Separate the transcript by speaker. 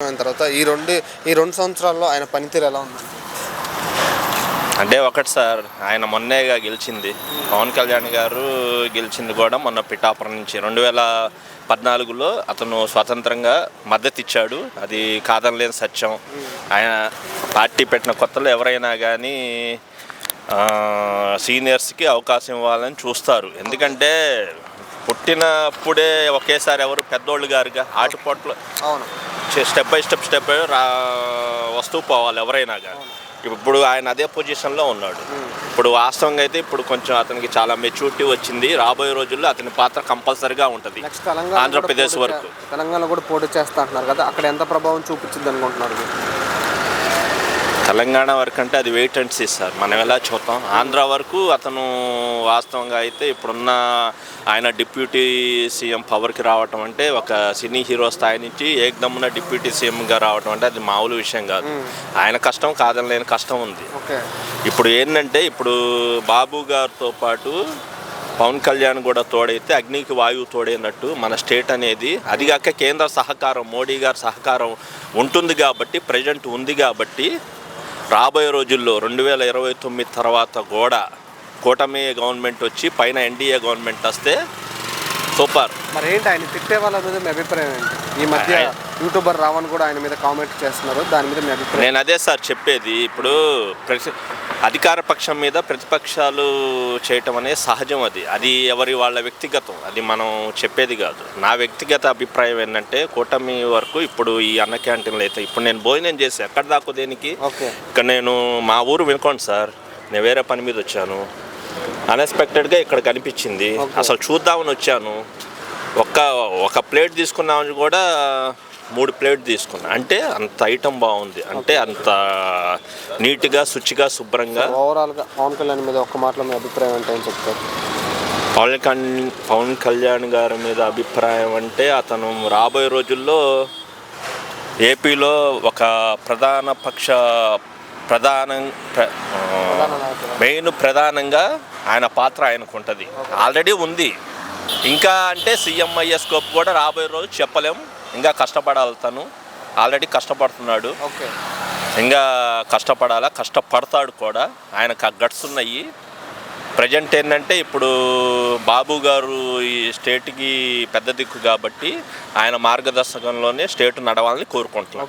Speaker 1: అయిన తర్వాత ఈ రెండు సంవత్సరాల్లో ఆయన పనితీరు ఎలా ఉంది?
Speaker 2: అంటే ఒకటి సార్, ఆయన మొన్నేగా గెలిచింది. పవన్ కళ్యాణ్ గారు గెలిచింది కూడా మొన్న పిఠాపురం నుంచి 2014లో అతను స్వతంత్రంగా మద్దతు ఇచ్చాడు. అది కాదనలేని సత్యం. ఆయన పార్టీ పెట్టిన కొత్తలో ఎవరైనా కానీ సీనియర్స్కి అవకాశం ఇవ్వాలని చూస్తారు. ఎందుకంటే పుట్టినప్పుడే ఒకేసారి ఎవరు పెద్దోళ్ళు గారుగా ఆటుపోట్లు స్టెప్ బై స్టెప్ వస్తూ పోవాలి ఎవరైనా కానీ. ఇప్పుడు ఆయన అదే పొజిషన్లో ఉన్నాడు. ఇప్పుడు వాస్తవంగా అయితే ఇప్పుడు కొంచెం అతనికి చాలా మెచ్యూరిటీ వచ్చింది. రాబోయే రోజుల్లో అతని పాత్ర కంపల్సరీగా ఉంటుంది. ఆంధ్రప్రదేశ్ వరకు
Speaker 1: తెలంగాణ కూడా పోటీ చేస్తా అంటున్నారు కదా, అక్కడ ఎంత ప్రభావం చూపించింది అనుకుంటున్నారు?
Speaker 2: తెలంగాణ వరకు అంటే అది వెయిట్ అండ్ సీ సార్, మనం ఎలా చూద్దాం. ఆంధ్ర వరకు అతను వాస్తవంగా అయితే ఇప్పుడున్న ఆయన డిప్యూటీ సీఎం పవర్కి రావటం అంటే ఒక సినీ హీరో స్థాయి నుంచి ఏకదమ్మున డిప్యూటీ సీఎంగా రావటం అంటే అది మామూలు విషయం కాదు. ఆయన కష్టం కాదనలేని కష్టం ఉంది. ఇప్పుడు ఏంటంటే ఇప్పుడు బాబు గారితో పాటు పవన్ కళ్యాణ్ కూడా తోడైతే అగ్నికి వాయువు తోడైనట్టు మన స్టేట్ అనేది, అదిగాక కేంద్ర సహకారం మోడీ గారి సహకారం ఉంటుంది కాబట్టి, ప్రజెంట్ ఉంది కాబట్టి రాబోయే రోజుల్లో 2029 తర్వాత కూడా కూటమి గవర్నమెంట్ వచ్చి పైన ఎన్డీఏ గవర్నమెంట్ వస్తే సూపర్.
Speaker 1: మరి ఏంటి ఆయన తిట్టే వాళ్ళ మీద మీ అభిప్రాయం ఏంటి? ఈ మధ్య యూట్యూబర్ రావణ్ కూడా ఆయన మీద కామెంట్ చేస్తున్నారు, దాని మీద మీ అభిప్రాయం?
Speaker 2: నేను అదే సార్ చెప్పేది. ఇప్పుడు అధికార పక్షం మీద ప్రతిపక్షాలు చేయటం అనేది సహజం. అది ఎవరి వాళ్ళ వ్యక్తిగతం, అది మనం చెప్పేది కాదు. నా వ్యక్తిగత అభిప్రాయం ఏంటంటే కూటమి వరకు ఇప్పుడు ఈ అన్న క్యాంటీన్లు అయితే ఇప్పుడు నేను భోజనం చేసి ఎక్కడ దాకా దేనికి, ఇక్కడ నేను మా ఊరు వినుకోండి సార్, నేను వేరే పని మీద వచ్చాను, అన్ఎక్స్పెక్టెడ్గా ఇక్కడ కనిపించింది, అసలు చూద్దామని వచ్చాను. ఒక ప్లేట్ తీసుకున్నామని కూడా 3 ప్లేట్ తీసుకున్నా. అంటే అంత ఐటమ్ బాగుంది, అంటే అంత నీట్గా శుచిగా శుభ్రంగా.
Speaker 1: ఓవరాల్గా పవన్ కళ్యాణ్ మీద ఒక్క మాటలో మీ అభిప్రాయం అంటే ఏం చెప్తారు?
Speaker 2: పవన్ కళ్యాణ్ గారి మీద అభిప్రాయం అంటే అతను రాబోయే రోజుల్లో ఏపీలో ఒక ప్రధానంగా ఆయన పాత్ర ఆయనకు ఉంటుంది, ఆల్రెడీ ఉంది. ఇంకా అంటే సీఎం అయ్యే స్కోప్ కూడా రాబోయే రోజు చెప్పలేము. ఇంకా కష్టపడాలి, తను ఆల్రెడీ కష్టపడుతున్నాడు, ఇంకా కష్టపడతాడు కూడా. ఆయనకు గట్స్ ఉన్నాయి. ప్రజెంట్ ఏంటంటే ఇప్పుడు బాబు గారు ఈ స్టేట్కి పెద్ద దిక్కు కాబట్టి ఆయన మార్గదర్శకంలోనే స్టేట్ నడవాలని కోరుకుంటున్నాం.